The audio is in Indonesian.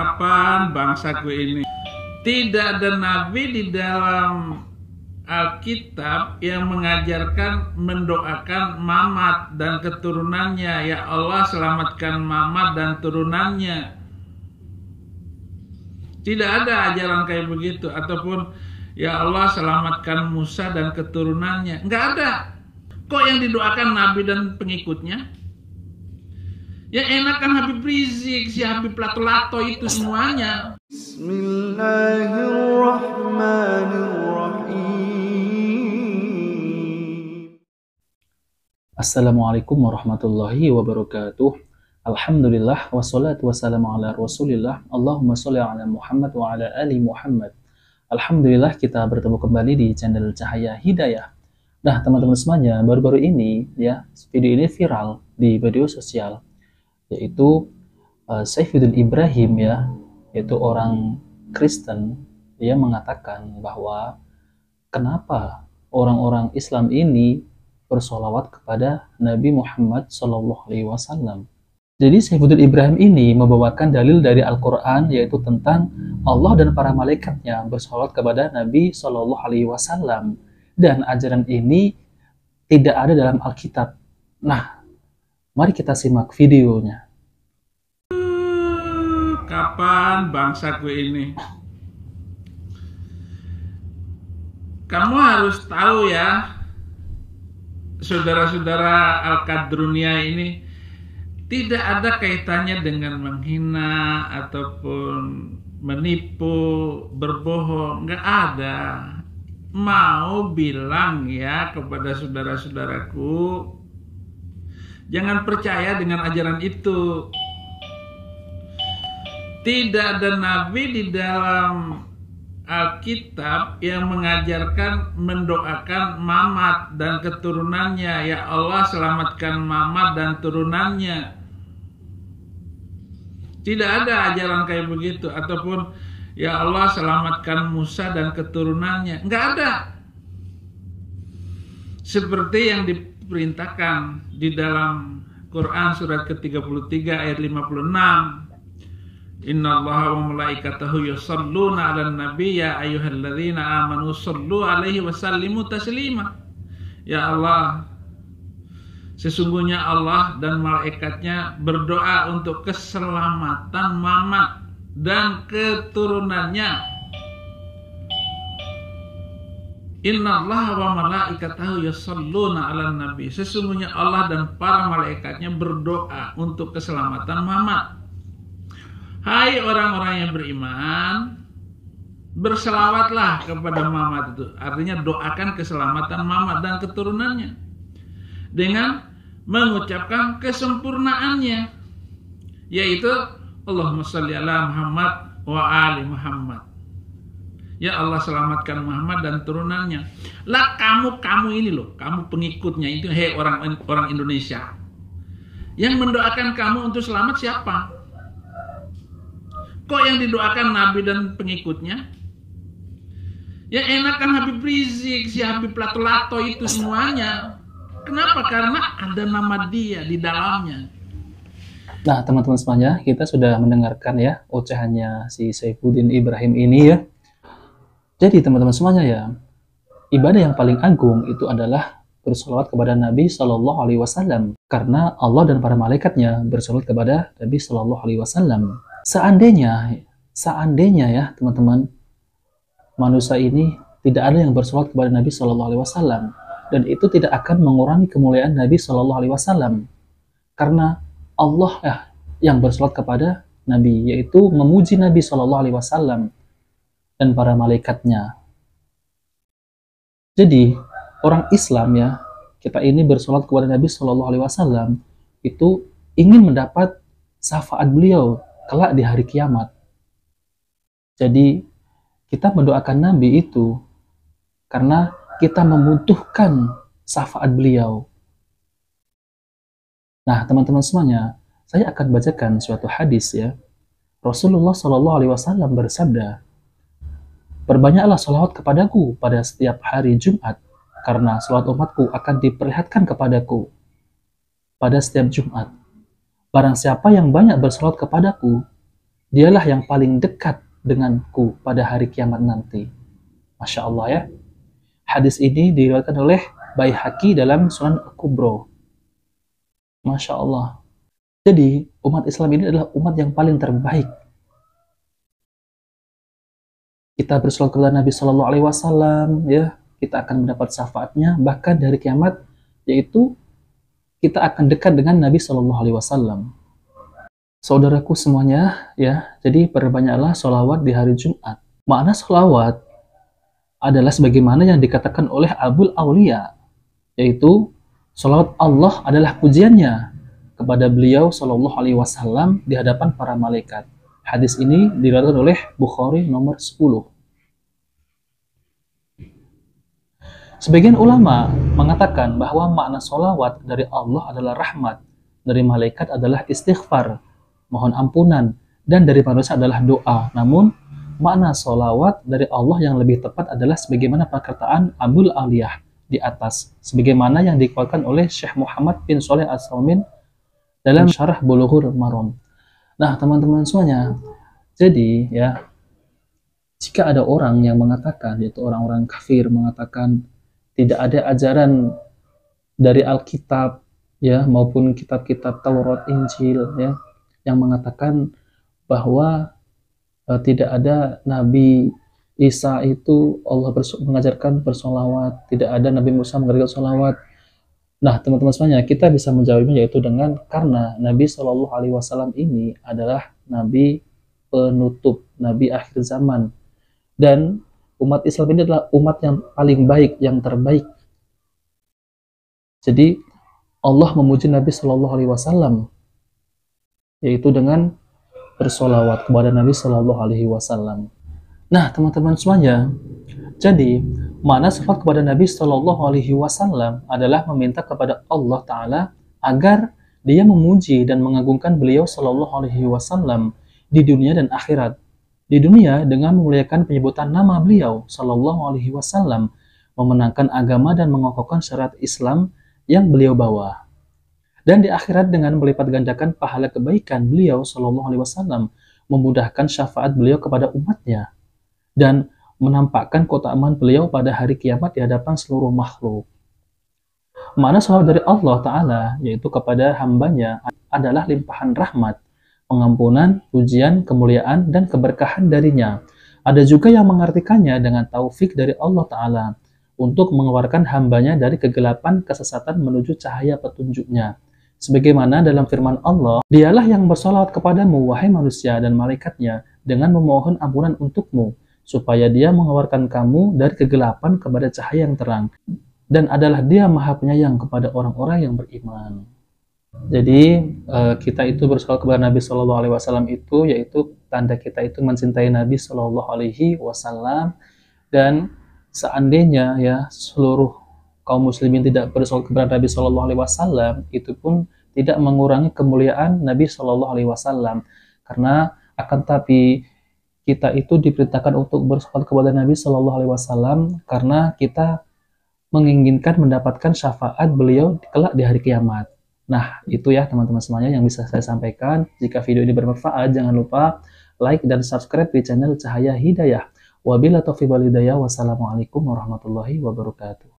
Kapan bangsaku ini? Tidak ada nabi di dalam Alkitab yang mengajarkan mendoakan Mamat dan keturunannya. Ya Allah, selamatkan Mamat dan turunannya. Tidak ada ajaran kayak begitu. Ataupun ya Allah, selamatkan Musa dan keturunannya. Nggak ada. Kok yang didoakan nabi dan pengikutnya? Ya enak kan Habib Rizik, si Habib Lato-Lato itu semuanya. Bismillahirrahmanirrahim. Assalamualaikum warahmatullahi wabarakatuh. Alhamdulillah wassalatu wassalamu ala Rasulillah. Allahumma sholli ala Muhammad wa ala ali Muhammad. Alhamdulillah kita bertemu kembali di channel Cahaya Hidayah. Nah, teman-teman semuanya, baru-baru ini ya, video ini viral di media sosial, yaitu Saifuddin Ibrahim ya, yaitu orang Kristen. Dia mengatakan bahwa kenapa orang-orang Islam ini bersolawat kepada Nabi Muhammad SAW. Jadi Saifuddin Ibrahim ini membawakan dalil dari Al-Quran, yaitu tentang Allah dan para malaikatnya bersolawat kepada Nabi SAW, dan ajaran ini tidak ada dalam Alkitab. Nah, mari kita simak videonya. Kapan bangsaku ini? Kamu harus tahu ya, saudara-saudara Al-Qadrunia ini tidak ada kaitannya dengan menghina ataupun menipu, berbohong, nggak ada. Mau bilang ya kepada saudara-saudaraku, jangan percaya dengan ajaran itu. Tidak ada nabi di dalam Alkitab yang mengajarkan mendoakan Mamat dan keturunannya. Ya Allah, selamatkan Mamat dan turunannya. Tidak ada ajaran kayak begitu. Ataupun ya Allah, selamatkan Musa dan keturunannya. Nggak ada. Seperti yang diperintahkan di dalam Quran surat ke-33 ayat 56. Innallaha wa malaikatahu yusholluna 'alan nabi ya ayyuhalladzina amanu shollu 'alaihi wa sallimu taslima. Ya Allah, sesungguhnya Allah dan malaikatnya berdoa untuk keselamatan Mamat dan keturunannya. Innallaha wa malaikatahu yusholluna 'alan nabi. Sesungguhnya Allah dan para malaikatnya berdoa untuk keselamatan Mamat. Hai orang-orang yang beriman, berselawatlah kepada Mamat itu. Artinya doakan keselamatan Mamat dan keturunannya dengan mengucapkan kesempurnaannya, yaitu Allahumma sholli ala Muhammad wa ali Muhammad. Ya Allah, selamatkan Muhammad dan turunannya. Lah kamu ini loh, kamu pengikutnya itu, hei orang Indonesia, yang mendoakan kamu untuk selamat siapa? Kok yang didoakan nabi dan pengikutnya? Ya enak kan Habib Rizik, si Habib Lato-Lato itu semuanya. Kenapa? Karena ada nama dia di dalamnya. Nah, teman-teman semuanya, kita sudah mendengarkan ya ocehannya si Saifuddin Ibrahim ini ya. Jadi teman-teman semuanya ya, ibadah yang paling agung itu adalah bersolawat kepada Nabi SAW, karena Allah dan para malaikatnya bersolawat kepada Nabi SAW. Seandainya ya teman-teman, manusia ini tidak ada yang bersolawat kepada Nabi SAW, dan itu tidak akan mengurangi kemuliaan Nabi SAW, karena Allah ya yang bersolawat kepada Nabi, yaitu memuji Nabi SAW dan para malaikatnya. Jadi orang Islam ya, kita ini bersolawat kepada Nabi SAW itu ingin mendapat syafaat beliau kelak di hari kiamat. Jadi kita mendoakan Nabi itu karena kita membutuhkan syafaat beliau. Nah, teman-teman semuanya, saya akan bacakan suatu hadis ya. Rasulullah SAW bersabda, "Perbanyaklah salawat kepadaku pada setiap hari Jumat, karena salat umatku akan diperlihatkan kepadaku pada setiap Jumat. Barang siapa yang banyak bersalawat kepadaku, Dialah yang paling dekat denganku pada hari kiamat nanti. Masya Allah ya. Hadis ini diriwayatkan oleh Baihaqi dalam Sunan Kubro. Masya Allah. Jadi umat Islam ini adalah umat yang paling terbaik. Kita bersolawat kepada Nabi Shallallahu Alaihi Wasallam, ya, kita akan mendapat syafaatnya. Bahkan dari kiamat, yaitu kita akan dekat dengan Nabi Shallallahu Alaihi Wasallam. Saudaraku semuanya, ya, jadi perbanyaklah sholawat di hari Jumat. Makna sholawat adalah sebagaimana yang dikatakan oleh Abul Aulia, yaitu sholawat Allah adalah pujiannya kepada beliau Shallallahu Alaihi Wasallam di hadapan para malaikat. Hadis ini diriwayatkan oleh Bukhari nomor 10. Sebagian ulama mengatakan bahwa makna sholawat dari Allah adalah rahmat, dari malaikat adalah istighfar, mohon ampunan, dan dari manusia adalah doa. Namun, makna sholawat dari Allah yang lebih tepat adalah sebagaimana perkataan Abul Aliyah di atas, sebagaimana yang dikuatkan oleh Syekh Muhammad bin Shalih Al-Utsaimin dalam Syarah Bulughul Maram. Nah, teman-teman semuanya, jadi ya, jika ada orang yang mengatakan, yaitu orang-orang kafir mengatakan tidak ada ajaran dari Alkitab, ya, maupun kitab-kitab Taurat, Injil, ya, yang mengatakan bahwa tidak ada Nabi Isa itu Allah mengajarkan bersolawat, tidak ada Nabi Musa mengajarkan solawat. Nah, teman-teman semuanya, kita bisa menjawabnya yaitu dengan karena Nabi Shallallahu Alaihi Wasallam ini adalah Nabi penutup, Nabi akhir zaman, dan umat Islam ini adalah umat yang paling baik, yang terbaik. Jadi Allah memuji Nabi Shallallahu Alaihi Wasallam yaitu dengan bersolawat kepada Nabi Shallallahu Alaihi Wasallam. Nah, teman-teman semuanya, jadi makna sholawat kepada Nabi Shallallahu Alaihi Wasallam adalah meminta kepada Allah Taala agar Dia memuji dan mengagungkan beliau Shallallahu Alaihi Wasallam di dunia dan akhirat. Di dunia dengan memuliakan penyebutan nama beliau Shallallahu Alaihi Wasallam, memenangkan agama dan mengokohkan syariat Islam yang beliau bawa. Dan di akhirat dengan melipat gandakan pahala kebaikan beliau Shallallahu Alaihi Wasallam, memudahkan syafaat beliau kepada umatnya, dan menampakkan keutamaan beliau pada hari kiamat di hadapan seluruh makhluk. Makna sholawat dari Allah Ta'ala, yaitu kepada hambanya, adalah limpahan rahmat, pengampunan, pujian, kemuliaan, dan keberkahan darinya. Ada juga yang mengartikannya dengan taufik dari Allah Ta'ala untuk mengeluarkan hambanya dari kegelapan kesesatan menuju cahaya petunjuknya. Sebagaimana dalam firman Allah, Dialah yang bersolawat kepadamu, wahai manusia dan malaikatnya, dengan memohon ampunan untukmu, supaya Dia mengeluarkan kamu dari kegelapan kepada cahaya yang terang. Dan adalah Dia Maha Penyayang kepada orang-orang yang beriman. Jadi kita itu bersolawat kepada Nabi Shallallahu Alaihi Wasallam itu yaitu tanda kita itu mencintai Nabi Shallallahu Alaihi Wasallam. Dan seandainya ya seluruh kaum muslimin tidak bersolawat kepada Nabi Shallallahu Alaihi Wasallam, itu pun tidak mengurangi kemuliaan Nabi Shallallahu Alaihi Wasallam, karena akan tapi kita itu diperintahkan untuk bersolawat kepada Nabi Shallallahu Alaihi Wasallam karena kita menginginkan mendapatkan syafaat beliau kelak di hari kiamat. Nah, itu ya teman-teman semuanya yang bisa saya sampaikan. Jika video ini bermanfaat, jangan lupa like dan subscribe di channel Cahaya Hidayah. Wabillahi taufiq wal hidayah. Wassalamualaikum warahmatullahi wabarakatuh.